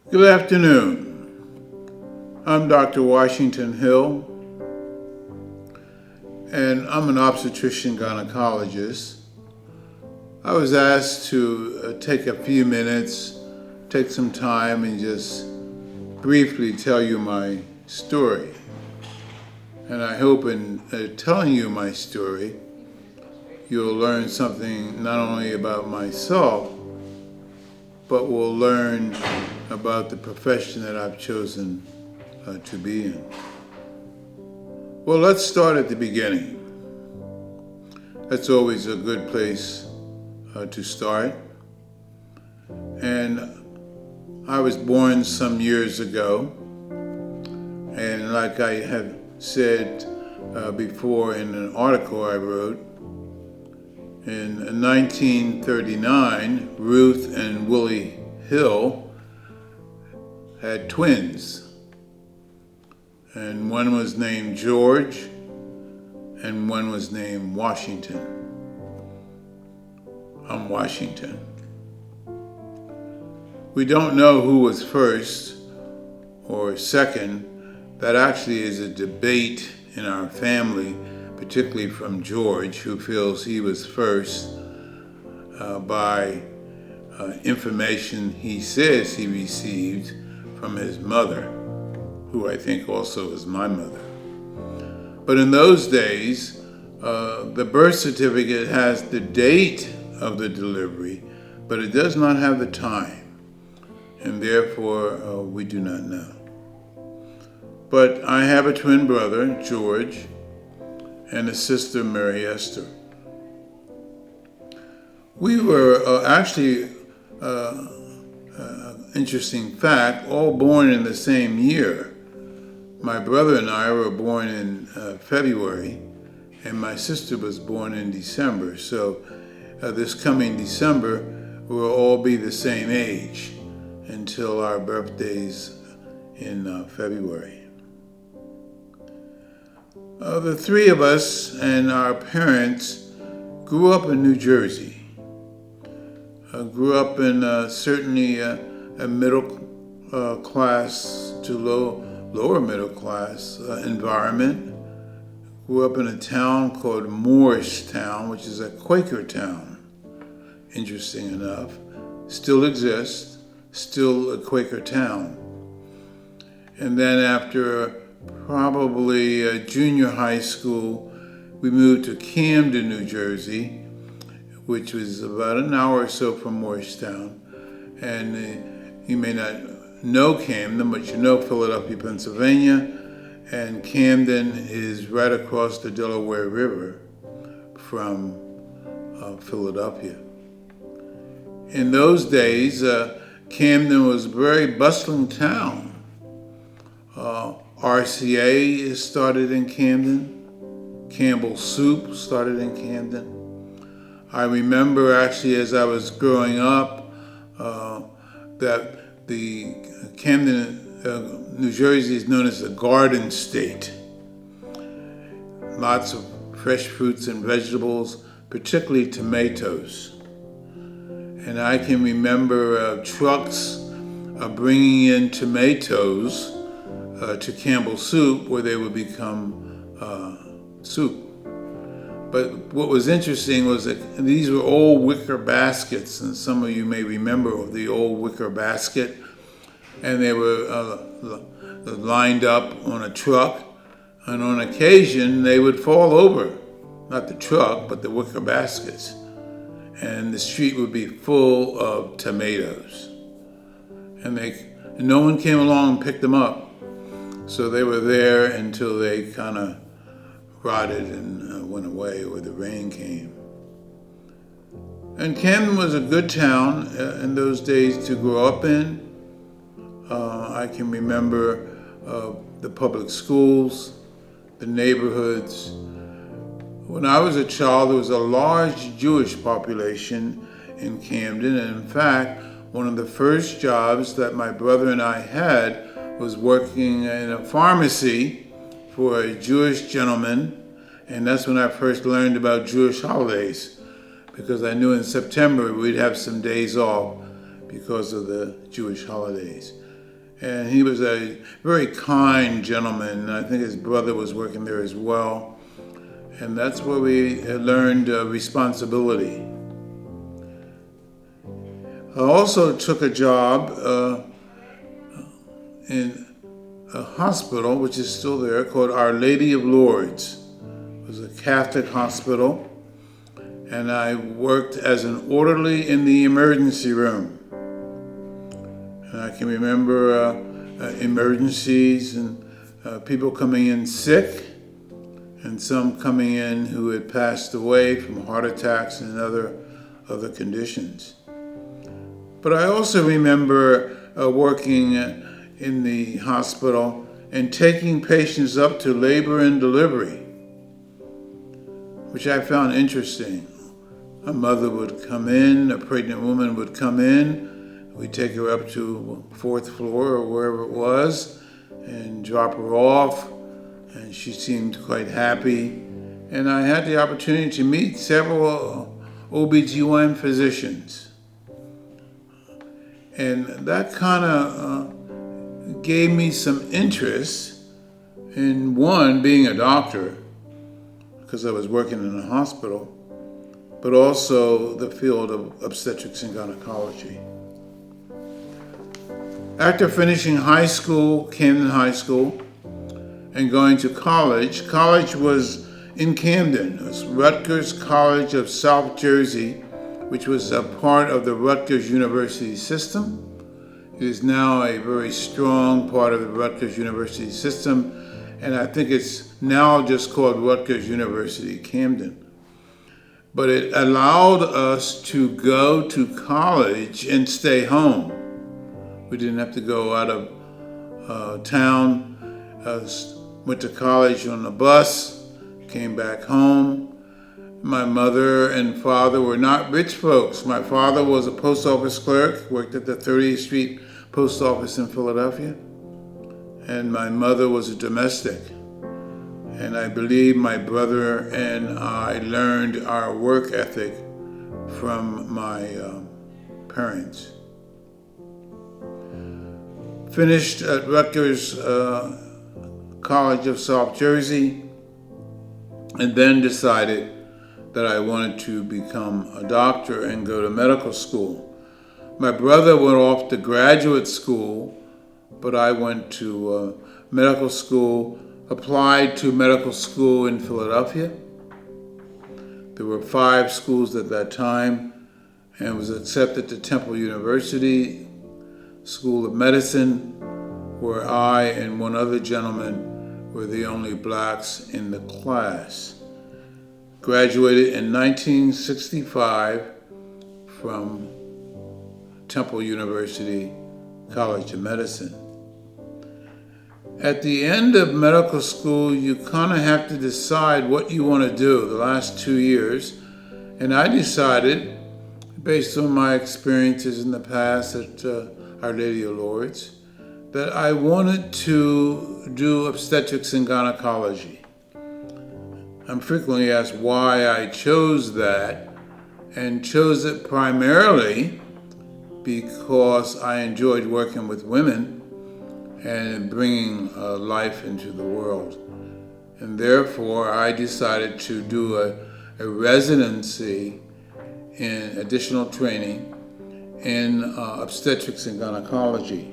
Good afternoon. I'm Dr. Washington Hill, and I'm an obstetrician gynecologist. I was asked to take a few minutes, take some time, and just briefly tell you my story. And I hope in telling you my story, you'll learn something not only about myself, but will learn about the profession that I've chosen to be in. Well, let's start at the beginning. That's always a good place to start. And I was born some years ago, and like I have said before in an article I wrote, in 1939, Ruth and Willie Hill had twins, and one was named George and one was named Washington. I'm Washington. We don't know who was first or second. That actually is a debate in our family, particularly from George, who feels he was first by information he says he received from his mother, who I think also is my mother. But in those days, the birth certificate has the date of the delivery, but it does not have the time, and therefore we do not know. But I have a twin brother, George, and a sister, Mary Esther. We were interesting fact, all born in the same year. My brother and I were born in February, and my sister was born in December. So this coming December, we'll all be the same age until our birthdays in February. The three of us and our parents grew up in New Jersey. Grew up in certainly a middle class to lower middle class environment. Grew up in a town called Morristown, which is a Quaker town. Interesting enough, still exists, still a Quaker town. And then after probably junior high school, we moved to Camden, New Jersey, which was about an hour or so from Morristown. And you may not know Camden, but you know Philadelphia, Pennsylvania. And Camden is right across the Delaware River from Philadelphia. In those days, Camden was a very bustling town. RCA started in Camden. Campbell's Soup started in Camden. I remember actually as I was growing up that the Camden, New Jersey is known as the Garden State. Lots of fresh fruits and vegetables, particularly tomatoes. And I can remember trucks bringing in tomatoes to Campbell's Soup, where they would become soup. But what was interesting was that these were old wicker baskets, and some of you may remember the old wicker basket, and they were lined up on a truck, and on occasion they would fall over, not the truck, but the wicker baskets, and the street would be full of tomatoes. And no one came along and picked them up. So they were there until they kind of rotted and went away, or the rain came. And Camden was a good town in those days to grow up in. I can remember the public schools, the neighborhoods. When I was a child, there was a large Jewish population in Camden, and in fact, one of the first jobs that my brother and I had was working in a pharmacy for a Jewish gentleman, and that's when I first learned about Jewish holidays, because I knew in September we'd have some days off because of the Jewish holidays. And he was a very kind gentleman. I think his brother was working there as well. And that's where we learned responsibility. I also took a job in a hospital, which is still there, called Our Lady of Lourdes. It was a Catholic hospital. And I worked as an orderly in the emergency room. And I can remember emergencies and people coming in sick, and some coming in who had passed away from heart attacks and other conditions. But I also remember working in the hospital and taking patients up to labor and delivery, which I found interesting. A mother would come in, a pregnant woman would come in, we'd take her up to the 4th floor or wherever it was and drop her off, and she seemed quite happy. And I had the opportunity to meet several OBGYN physicians. And that kind of gave me some interest in, one, being a doctor, because I was working in a hospital, but also the field of obstetrics and gynecology. After finishing high school, Camden High School, and going to college, college was in Camden. It was Rutgers College of South Jersey, which was a part of the Rutgers University system. It is now a very strong part of the Rutgers University system, and I think it's now just called Rutgers University Camden. But it allowed us to go to college and stay home. We didn't have to go out of town. Went to college on the bus, came back home. My mother and father were not rich folks. My father was a post office clerk, worked at the 30th Street Post Office in Philadelphia. And my mother was a domestic. And I believe my brother and I learned our work ethic from my parents. Finished at Rutgers College of South Jersey, and then decided that I wanted to become a doctor and go to medical school. My brother went off to graduate school, but I went to medical school, applied to medical school in Philadelphia. There were 5 schools at that time, and was accepted to Temple University School of Medicine, where I and one other gentleman were the only blacks in the class. Graduated in 1965 from Temple University College of Medicine. At the end of medical school, you kind of have to decide what you want to do the last 2 years. And I decided, based on my experiences in the past at Our Lady of Lourdes, that I wanted to do obstetrics and gynecology. I'm frequently asked why I chose that, and chose it primarily because I enjoyed working with women and bringing life into the world. And therefore, I decided to do a residency in additional training in obstetrics and gynecology.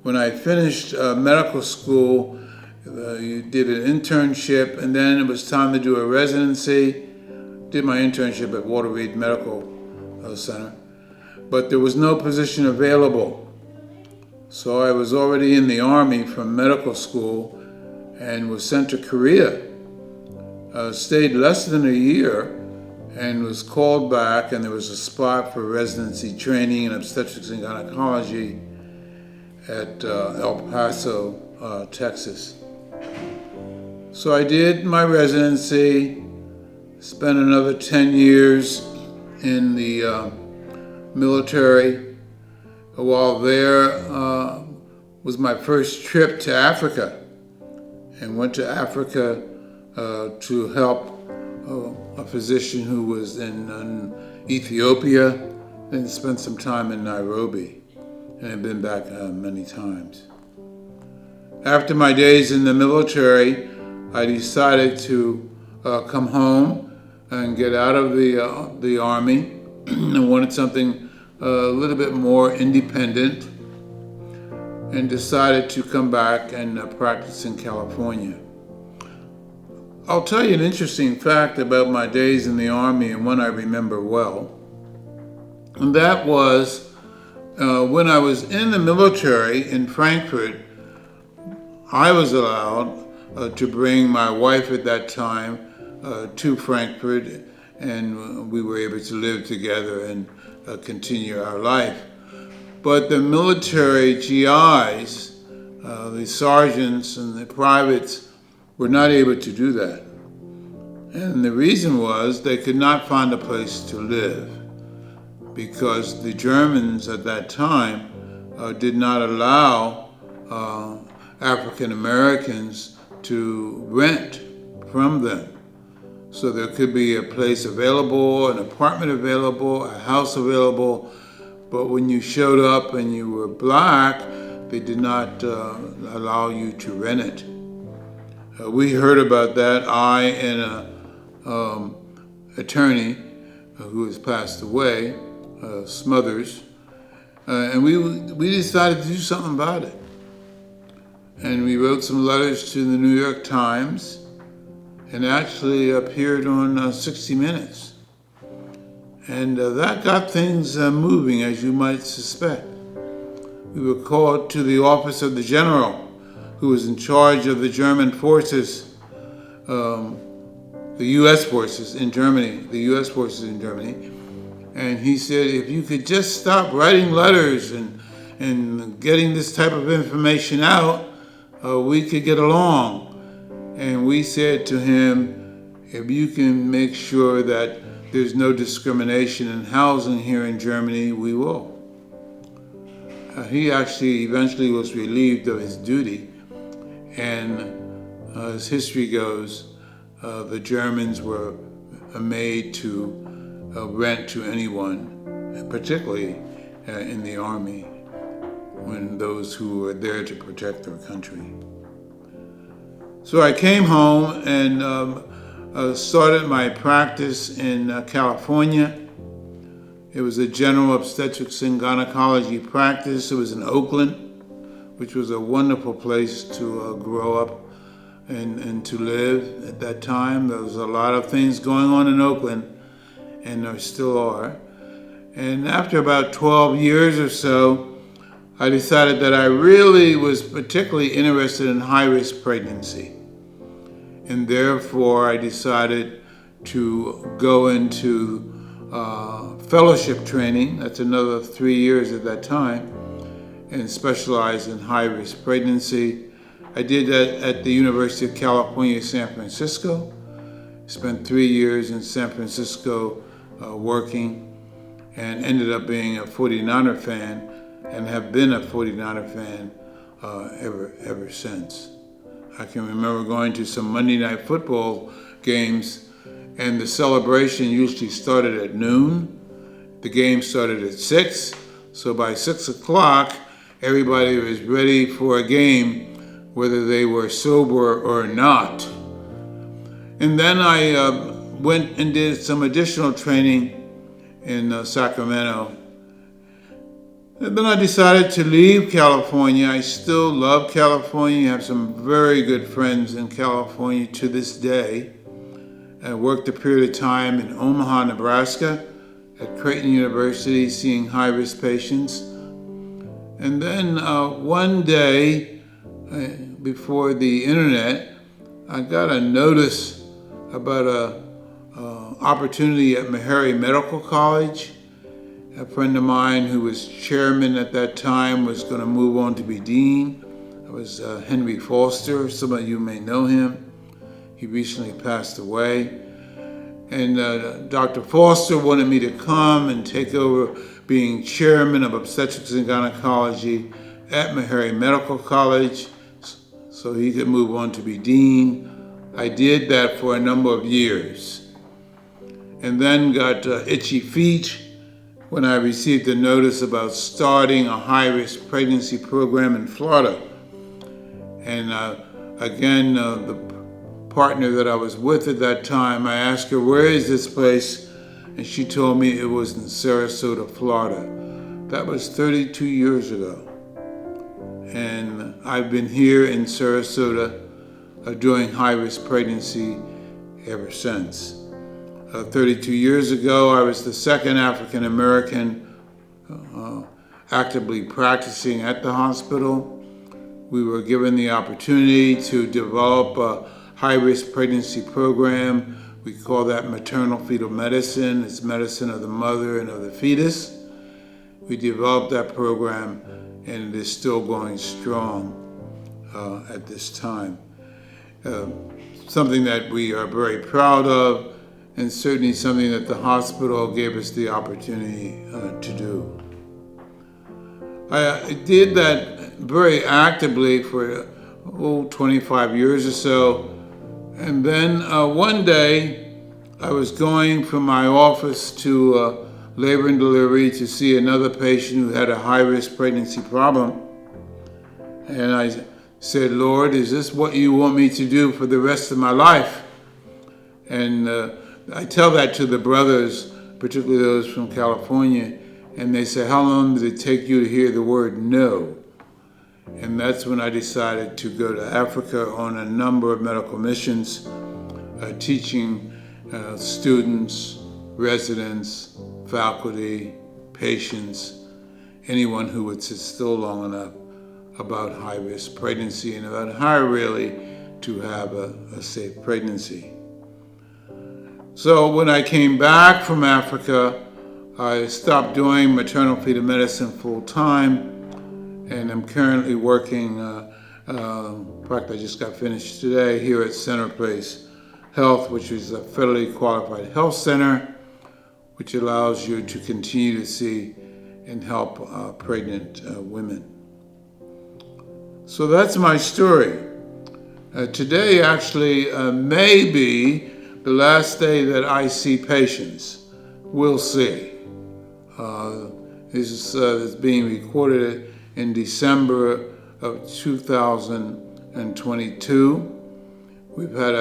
When I finished medical school, you did an internship, and then it was time to do a residency. Did my internship at Walter Reed Medical Center, but there was no position available. So I was already in the Army from medical school and was sent to Korea. Stayed less than a year and was called back, and there was a spot for residency training in obstetrics and gynecology at El Paso, Texas. So I did my residency, spent another 10 years in the military. While there was my first trip to Africa, and went to Africa to help a physician who was in Ethiopia, then spent some time in Nairobi. and have been back many times. After my days in the military, I decided to come home and get out of the Army. I wanted something a little bit more independent, and decided to come back and practice in California. I'll tell you an interesting fact about my days in the Army, and one I remember well. And that was when I was in the military in Frankfurt, I was allowed to bring my wife at that time to Frankfurt, and we were able to live together and continue our life. But the military GIs, the sergeants and the privates, were not able to do that. And the reason was they could not find a place to live, because the Germans at that time did not allow African Americans to rent from them. So there could be a place available, an apartment available, a house available, but when you showed up and you were black, they did not allow you to rent it. We heard about that, I and an attorney who has passed away, Smothers, and we decided to do something about it. And we wrote some letters to the New York Times, and actually appeared on 60 Minutes. And that got things moving, as you might suspect. We were called to the office of the general who was in charge of the German forces, the U.S. forces in Germany, and he said, if you could just stop writing letters and getting this type of information out, we could get along. And we said to him, if you can make sure that there's no discrimination in housing here in Germany, we will. He actually eventually was relieved of his duty, and as history goes, the Germans were made to rent to anyone, particularly in the Army, when those who were there to protect their country. So I came home and started my practice in California. It was a general obstetrics and gynecology practice. It was in Oakland, which was a wonderful place to grow up and to live at that time. There was a lot of things going on in Oakland, and there still are. And after about 12 years or so, I decided that I really was particularly interested in high-risk pregnancy. And therefore, I decided to go into fellowship training. That's another 3 years at that time, and specialize in high-risk pregnancy. I did that at the University of California, San Francisco. Spent 3 years in San Francisco working, and ended up being a 49er fan, and have been a 49er fan ever since. I can remember going to some Monday night football games, and the celebration usually started at noon. The game started at 6, so by 6 o'clock, everybody was ready for a game, whether they were sober or not. And then I went and did some additional training in Sacramento. And then I decided to leave California. I still love California. I have some very good friends in California to this day. I worked a period of time in Omaha, Nebraska at Creighton University, seeing high-risk patients. And then one day, before the internet, I got a notice about an opportunity at Meharry Medical College. A friend of mine who was chairman at that time was going to move on to be dean. It was Henry Foster. Some of you may know him. He recently passed away. And Dr. Foster wanted me to come and take over being chairman of obstetrics and gynecology at Meharry Medical College so he could move on to be dean. I did that for a number of years, and then got itchy feet when I received a notice about starting a high-risk pregnancy program in Florida. And again, the partner that I was with at that time, I asked her, where is this place? And she told me it was in Sarasota, Florida. That was 32 years ago. And I've been here in Sarasota doing high-risk pregnancy ever since. 32 years ago, I was the second African American actively practicing at the hospital. We were given the opportunity to develop a high-risk pregnancy program. We call that maternal fetal medicine. It's medicine of the mother and of the fetus. We developed that program, and it is still going strong at this time. Something that we are very proud of, and certainly something that the hospital gave us the opportunity to do. I did that very actively for 25 years or so, and then one day I was going from my office to labor and delivery to see another patient who had a high-risk pregnancy problem, and I said, Lord, is this what you want me to do for the rest of my life? And I tell that to the brothers, particularly those from California, and they say, how long did it take you to hear the word no? And that's when I decided to go to Africa on a number of medical missions, teaching students, residents, faculty, patients, anyone who would sit still long enough about high-risk pregnancy and about how really to have a safe pregnancy. So when I came back from Africa, I stopped doing maternal fetal medicine full-time, and I'm currently working, in fact, I just got finished today here at Center Place Health, which is a federally qualified health center, which allows you to continue to see and help pregnant women. So that's my story. Today actually may be the last day that I see patients. We'll see. This is being recorded in December of 2022. We've had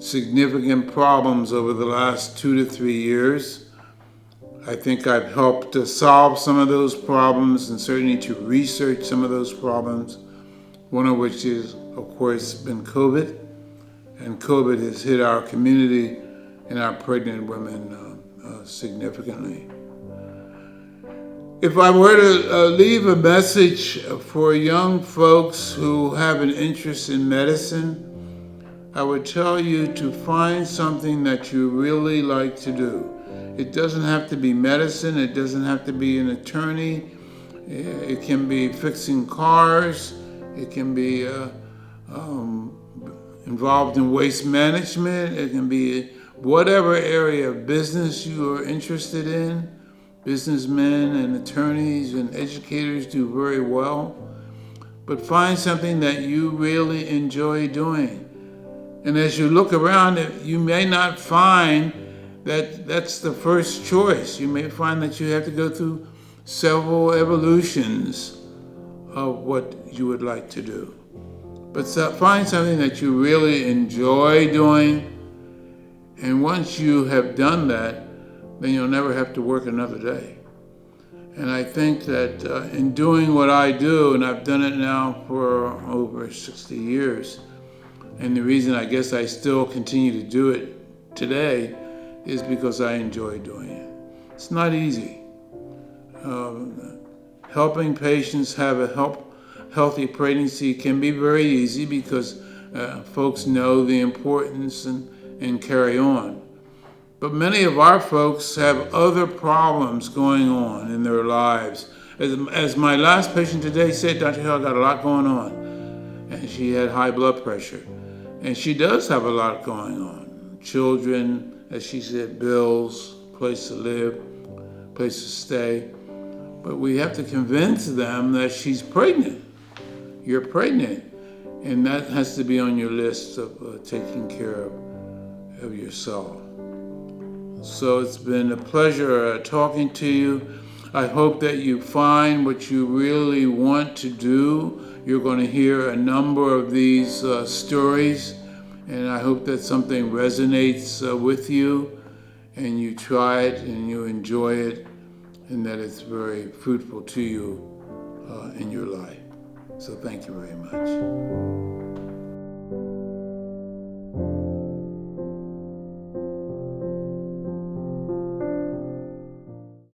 significant problems over the last 2 to 3 years. I think I've helped to solve some of those problems and certainly to research some of those problems, one of which is, of course, been COVID. And COVID has hit our community and our pregnant women significantly. If I were to leave a message for young folks who have an interest in medicine, I would tell you to find something that you really like to do. It doesn't have to be medicine. It doesn't have to be an attorney. It can be fixing cars. It can be involved in waste management. It can be whatever area of business you are interested in. Businessmen and attorneys and educators do very well. But find something that you really enjoy doing. And as you look around, you may not find that that's the first choice. You may find that you have to go through several evolutions of what you would like to do. But find something that you really enjoy doing, and once you have done that, then you'll never have to work another day. And I think that in doing what I do, and I've done it now for over 60 years, and the reason I guess I still continue to do it today is because I enjoy doing it. It's not easy. Helping patients have a healthy pregnancy can be very easy because folks know the importance and carry on. But many of our folks have other problems going on in their lives. As my last patient today said, Dr. Hill got a lot going on, and she had high blood pressure. And she does have a lot going on. Children, as she said, bills, place to live, place to stay. But we have to convince them that she's pregnant. You're pregnant. And that has to be on your list of taking care of yourself. So it's been a pleasure talking to you. I hope that you find what you really want to do. You're going to hear a number of these stories, and I hope that something resonates with you, and you try it and you enjoy it, and that it's very fruitful to you in your life. So thank you very much.